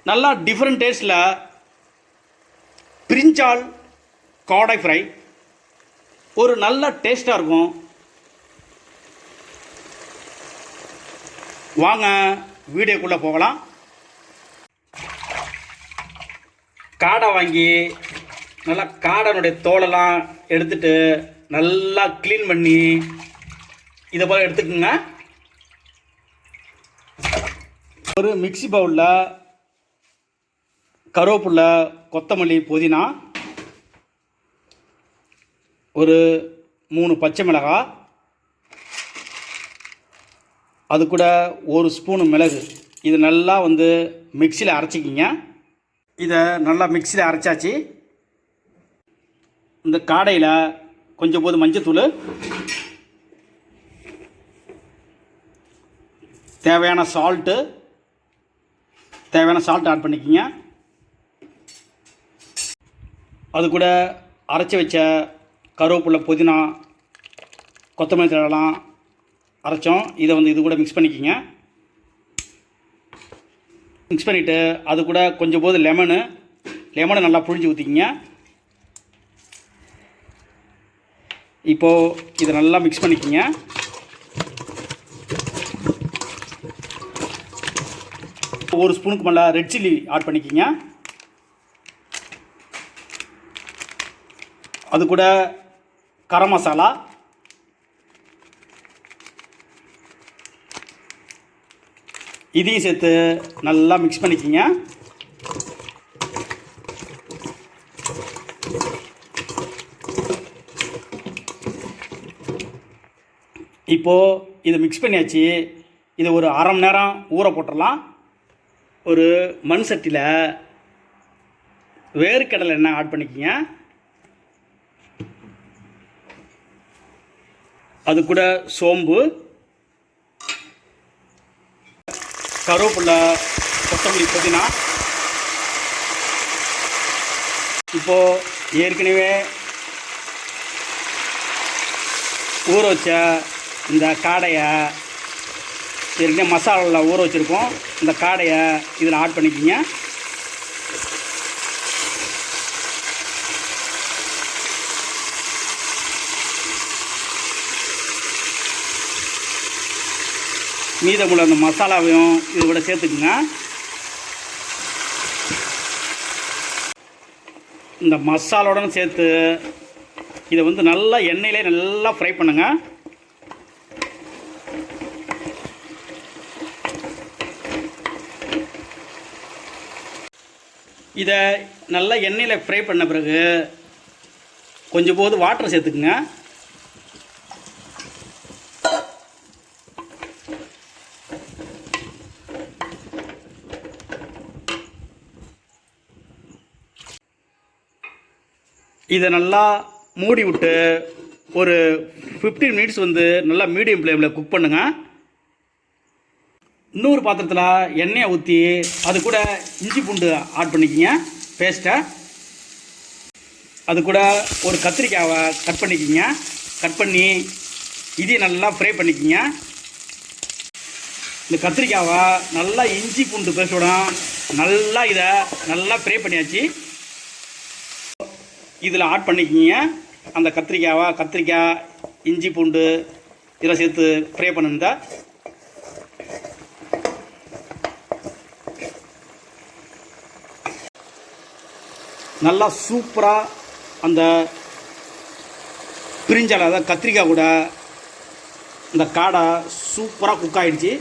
நல்லா டிஃப்ரெண்ட் டேஸ்ட்டில் பிரிஞ்சால் காடை ஃப்ரை ஒரு நல்ல டேஸ்ட்டாக இருக்கும். வாங்க வீடியோக்குள்ளே போகலாம். காடை வாங்கி நல்லா காடனுடைய தோலெல்லாம் எடுத்துட்டு நல்லா க்ளீன் பண்ணி இதை போல் எடுத்துக்கோங்க. ஒரு மிக்ஸி பவுலில் கருவேப்பிலை, கொத்தமல்லி, புதினா, ஒரு 3 பச்சை மிளகாய், அது கூட 1 ஸ்பூனு மிளகு, இது நல்லா மிக்ஸியில் அரைச்சிக்கிங்க. இதை நல்லா மிக்ஸியில் அரைச்சாச்சு. இந்த காடையில் கொஞ்சம் மஞ்சத்தூள், தேவையான சால்ட்டு ஆட் பண்ணிக்கிங்க. அது கூட அரைச்சி வச்ச கருவேப்பிலை, புதினா, கொத்தமல்லி தழைலாம் அரைச்சோம். இதை இது கூட மிக்ஸ் பண்ணிக்கிங்க. மிக்ஸ் பண்ணிவிட்டு அது கூட கொஞ்சம் லெமனை நல்லா புழிஞ்சு ஊற்றிக்கிங்க. இப்போது இதை நல்லா மிக்ஸ் பண்ணிக்கிங்க. ஒரு ஸ்பூனுக்கு மேலே ரெட் சில்லி ஆட் பண்ணிக்கிங்க. அது கூட கரம் மசாலா, இதையும் சேர்த்து நல்லா மிக்ஸ் பண்ணிக்கிங்க. இப்போது இதை மிக்ஸ் பண்ணியாச்சு. இதை ஒரு அரை மணி நேரம் ஊற போட்டுடலாம். ஒரு மண் சட்டியில் வேர்க்கடலை எண்ணெய் ஆட் பண்ணிக்கிங்க. அது கூட சோம்பு, கருவேப்பிலை, கொத்தமல்லி, புதினா. இப்போது ஏற்கனவே ஊற வச்ச இந்த காடையை, ஏற்கனவே மசாலாவில் ஊற வச்சுருக்கோம், இந்த காடையை இதில் ஆட் பண்ணிக்கிங்க. மீதமுள்ள அந்த மசாலாவையும் இது கூட சேர்த்துக்குங்க. இந்த மசாலாவுடன் சேர்த்து இதை நல்லா எண்ணெயிலே நல்லா ஃப்ரை பண்ணுங்க. இதை நல்லா எண்ணெயில் ஃப்ரை பண்ண பிறகு கொஞ்சம் வாட்டர் சேர்த்துக்குங்க. இதை நல்லா மூடி விட்டு ஒரு 15 மினிட்ஸ் நல்லா மீடியம் ஃப்ளேமில் குக் பண்ணுங்க. இன்னொரு பாத்திரத்தில் எண்ணெயை ஊற்றி அது கூட இஞ்சி பூண்டு ஆட் பண்ணிக்கிங்க பேஸ்ட்டை. அது கூட ஒரு கத்திரிக்காவை கட் பண்ணிக்கிங்க. கட் பண்ணி இதையும் நல்லா ஃப்ரை பண்ணிக்கிங்க. இந்த கத்திரிக்காவை நல்லா இஞ்சி பூண்டு பேஸ்ட்டோட நல்லா இதை நல்லா ஃப்ரை பண்ணியாச்சு. இதில் ஆட் பண்ணிக்கிங்க அந்த கத்திரிக்காய், இஞ்சி பூண்டு இதெல்லாம் சேர்த்து ஃப்ரை பண்ணுங்க. நல்லா சூப்பராக அந்த பிரிஞ்சால், அதாவது கத்திரிக்காய் கூட இந்த காடை சூப்பராக குக் ஆகிடுச்சு.